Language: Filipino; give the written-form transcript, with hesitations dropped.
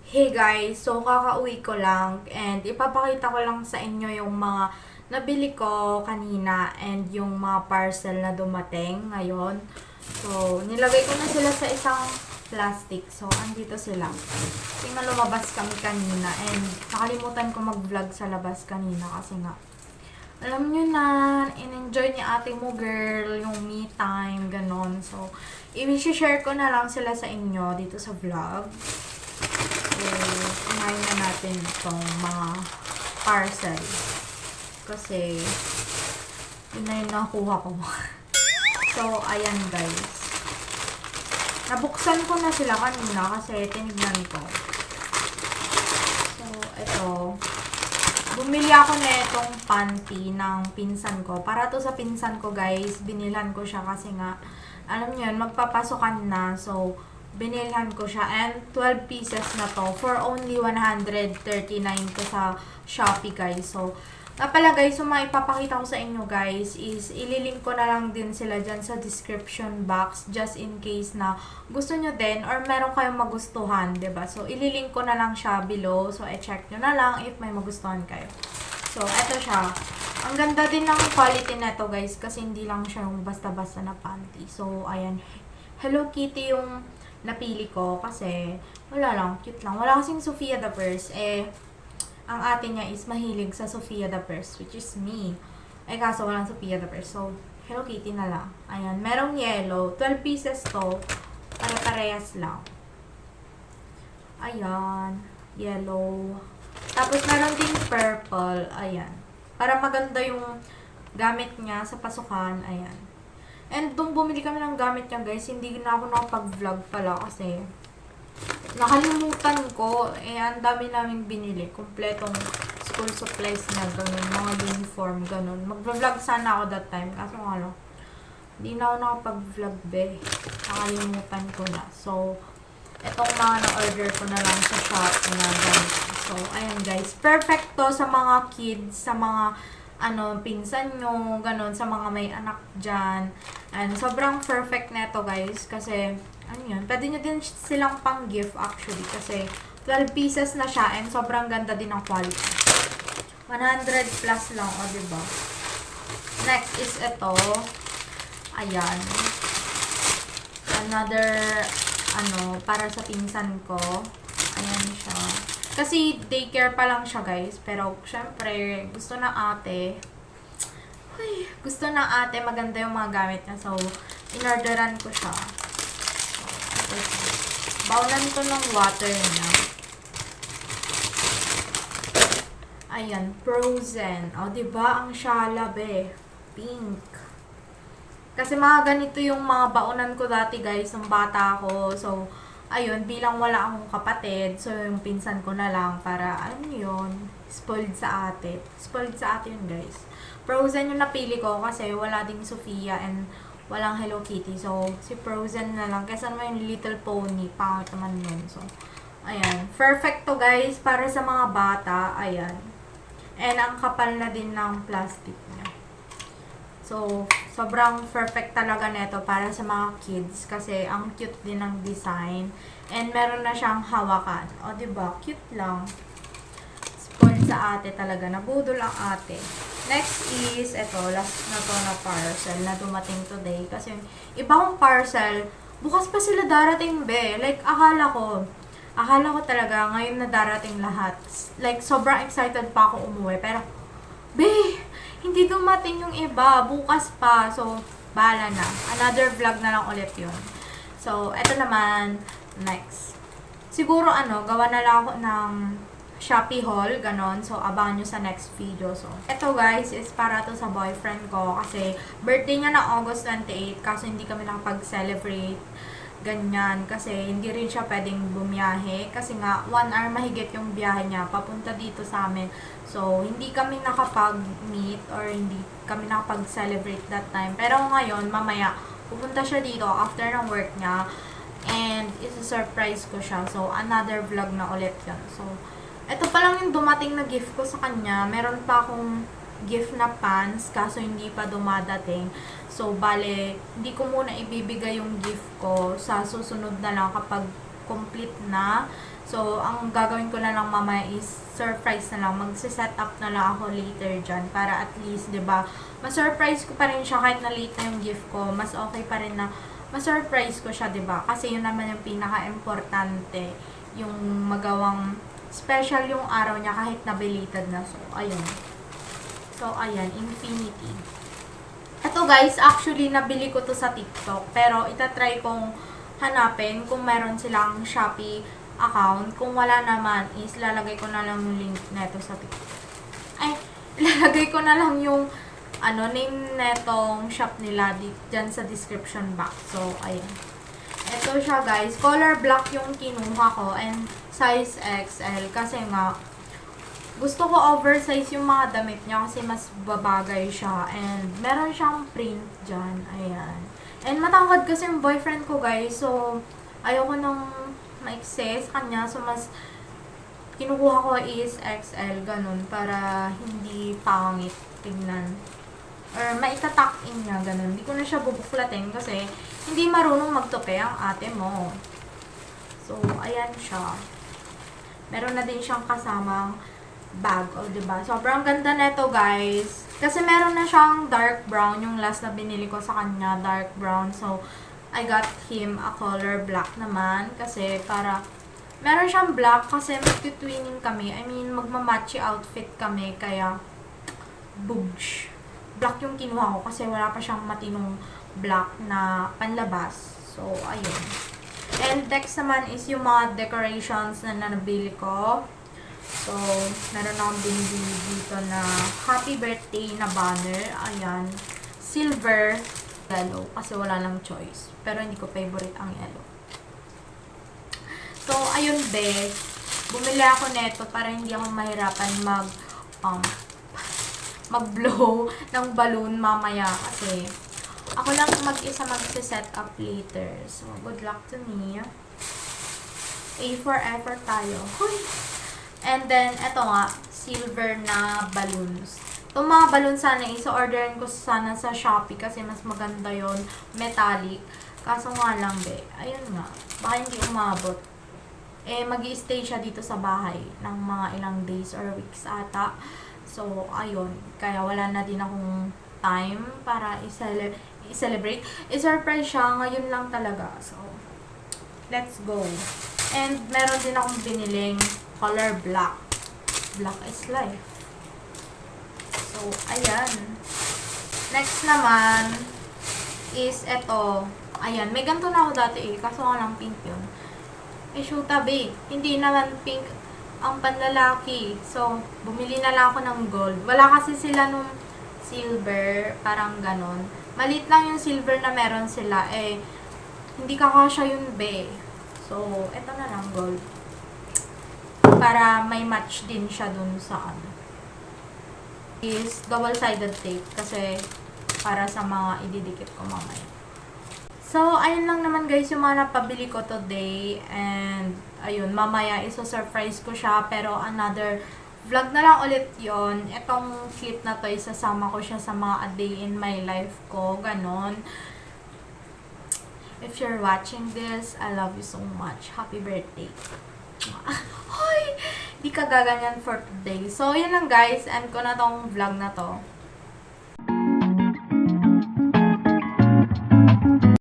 Hey guys, so kakauwi ko lang and ipapakita ko lang sa inyo yung mga nabili ko kanina and yung mga parcel na dumating ngayon. So, nilagay ko na sila sa isang plastic. So, andito sila. Tingnan lumabas kami kanina and nakalimutan ko mag-vlog sa labas kanina kasi nga alam nyo na, in-enjoy ni ate mo girl yung me time, ganon. So, i-share ko na lang sila sa inyo dito sa vlog. So, kumain na natin itong mga parcel. Kasi, yun na yung nakuha ko. So, ayan guys. Nabuksan ko na sila kanina kasi tinignan ko. So, ito. Bumili ako na itong panty ng pinsan ko. Para to sa pinsan ko guys, binilhan ko siya kasi nga, alam niyo yun, magpapasokan na. So, binilhan ko siya and 12 pieces na to for only 139 to sa Shopee guys. So, pala guys, so maipapakita ko sa inyo guys is ililink ko na lang din sila dyan sa description box just in case na gusto nyo din or meron kayong magustuhan, ba diba? So, ililink ko na lang siya below. So, i-check nyo na lang if may magustuhan kayo. So, eto siya. Ang ganda din ng quality neto guys kasi hindi lang siya yung basta-basta na panty. So, ayan. Hello Kitty yung napili ko kasi wala lang, cute lang. Wala kasing Sofia the First. Ang ate niya is mahilig sa Sofia the First, which is me. Kaso walang Sofia the First. So, Hello Kitty na lang. Ayan, merong yellow. 12 pieces to. Pare-parehas lang. Ayan, yellow. Tapos, meron din purple. Ayan. Para maganda yung gamit niya sa pasukan. Ayan. And, nung bumili kami ng gamit niya, guys, hindi na ako nakapag-vlog pala kasi nakalimutan ko. Ang dami naming binili. Kompletong school supplies na ganun. Mga uniform, ganun. Mag-vlog sana ako that time. Kaso nga lang, hindi na ako nakapag-vlog, be. Nakalimutan ko na. So, etong mga na-order ko na lang sa shop na ganun. So, ayan guys. Perfect to sa mga kids, sa mga pinsan nyo, ganun, sa mga may anak dyan. And sobrang perfect neto guys, kasi, pwede nyo din silang pang gift actually, kasi 12 pieces na siya, and sobrang ganda din ng quality. 100 plus lang, diba? Next is ito. Ayan. Another, para sa pinsan ko. Ayan siya. Kasi daycare pa lang siya guys. Pero syempre, gusto ng ate. Gusto ng ate, maganda yung mga gamit niya. So, in-orderan ko siya. So, bawlan ko ng water niya. Ayan, Frozen. O, diba? Ang shala, be. Pink. Kasi mga ganito yung mga baonan ko dati guys, ng bata ko. So, ayun, bilang wala akong kapatid, so yung pinsan ko na lang para, yun, spoiled sa ate. Spoiled sa ate yun, guys. Frozen yung napili ko kasi wala ding Sofia and walang Hello Kitty. So, si Frozen na lang. Kasi naman yung Little Pony, pangit naman yun. So, ayan. Perfect to, guys, para sa mga bata. Ayan. And ang kapal na din ng plastic niya. So, sobrang perfect talaga neto para sa mga kids kasi ang cute din ng design. And meron na siyang hawakan. O, diba? Cute lang. Spoiled sa ate talaga. Nabudol ang ate. Next is, eto, last na to na parcel na dumating today. Kasi yung iba kong parcel, bukas pa sila darating, be. Like, akala ko talaga ngayon na darating lahat. Like, sobrang excited pa ako umuwi. Pero, be, hindi dumating yung iba. Bukas pa. So, bahala na. Another vlog na lang ulit yun. So, eto naman. Next. Siguro, gawa na lang ako ng Shopee haul. Ganon. So, abangan nyo sa next video. So, eto guys is para to sa boyfriend ko. Kasi, birthday niya na August 28. Kaso, hindi kami nakapag-celebrate. Ganyan. Kasi, hindi rin siya pwedeng bumiyahe. Kasi nga, 1 hour mahigit yung biyahe niya. Papunta dito sa amin. So, hindi kami nakapag-meet or hindi kami nakapag-celebrate that time. Pero ngayon, mamaya, pupunta siya dito after ng work niya. And, isa-surprise ko siya. So, another vlog na ulit yun. So, ito pa lang yung dumating na gift ko sa kanya. Meron pa akong gift na pants, kaso hindi pa dumadating. So, bale, hindi ko muna ibibigay yung gift ko sa susunod na lang kapag complete na. So, ang gagawin ko na lang mamaya is surprise na lang. Magse-set up na lang ako later dyan para at least, 'di ba, ma-surprise ko pa rin siya kahit na late na yung gift ko. Mas okay pa rin na ma-surprise ko siya, 'di ba? Kasi yun naman yung pinaka-importante, yung magawang special yung araw niya kahit na belated na. So, ayun. So, ayan, Infinity. Ito guys, actually, nabili ko to sa TikTok. Pero, itatry kong hanapin kung meron silang Shopee account. Kung wala naman, is lalagay ko na lang yung link neto sa TikTok. Ay, lalagay ko na lang yung name netong shop nila dyan sa description box. So, ayan. Ito siya guys. Color black yung kinuha ko and size XL. Kasi nga, gusto ko oversize yung mga damit niya kasi mas babagay siya. And meron siyang print dyan. Ayan. And matangkad kasi yung boyfriend ko guys. So, ayoko nang maikse sa kanya. So, mas kinukuha ko is XL. Ganun. Para hindi pangit tingnan. Or maitatak in niya. Ganun. Hindi ko na siya bubuklatin kasi hindi marunong magtupi ang ate mo. So, ayan siya. Meron na din siyang kasamang bag, o diba? Sobrang ganda nito, guys. Kasi meron na siyang dark brown, yung last na binili ko sa kanya, dark brown. So, I got him a color black naman. Kasi para, meron siyang black kasi mag-twinning kami. I mean, magmamatchy outfit kami. Kaya, boobs. Black yung kinuha ko kasi wala pa siyang matinong black na panlabas. So, ayun. And next naman is yung mga decorations na nabili ko. So, meron akong binili dito na happy birthday na banner. Ayan. Silver, yellow. Kasi wala lang choice. Pero hindi ko favorite ang yellow. So, ayun be. Bumili ako neto para hindi ako mahirapan mag-blow ng balloon mamaya. Kasi, ako lang mag-isa mag-set up later. So, good luck to me. A for effort tayo. Hoy! And then, eto nga, silver na balloons. Itong mga balloons sana, isa-orderin ko sana sa Shopee kasi mas maganda yon, metallic. Kaso nga lang, be, ayun nga, baka hindi umabot. Mag-i-stay siya dito sa bahay ng mga ilang days or weeks ata. So, ayun, kaya wala na din akong time para i-celebrate. I-surprise siya, ngayon lang talaga. So, let's go. And, meron din akong biniling color black. Black is life. So, ayan. Next naman is eto. Ayan, may ganito na ako dati kaso nga lang pink yun. Shoot tabi. Hindi naman pink ang panlalaki. So, bumili na lang ako ng gold. Wala kasi sila nung silver, parang ganon. Maliit lang yung silver na meron sila. Hindi kakasya yun, be. So, eto na lang gold. Para may match din siya dun sa is double-sided tape kasi para sa mga ididikit ko mamaya. So, ayun lang naman guys yung mga napabili ko today. And, ayun, mamaya iso-surprise ko siya. Pero, another vlog na lang ulit yon. Itong clip na to, isasama ko siya sa mga a day in my life ko. Ganon. If you're watching this, I love you so much. Happy birthday. Hoy! Di ka gaganyan for today. So, yun lang guys. End ko na tong vlog na to.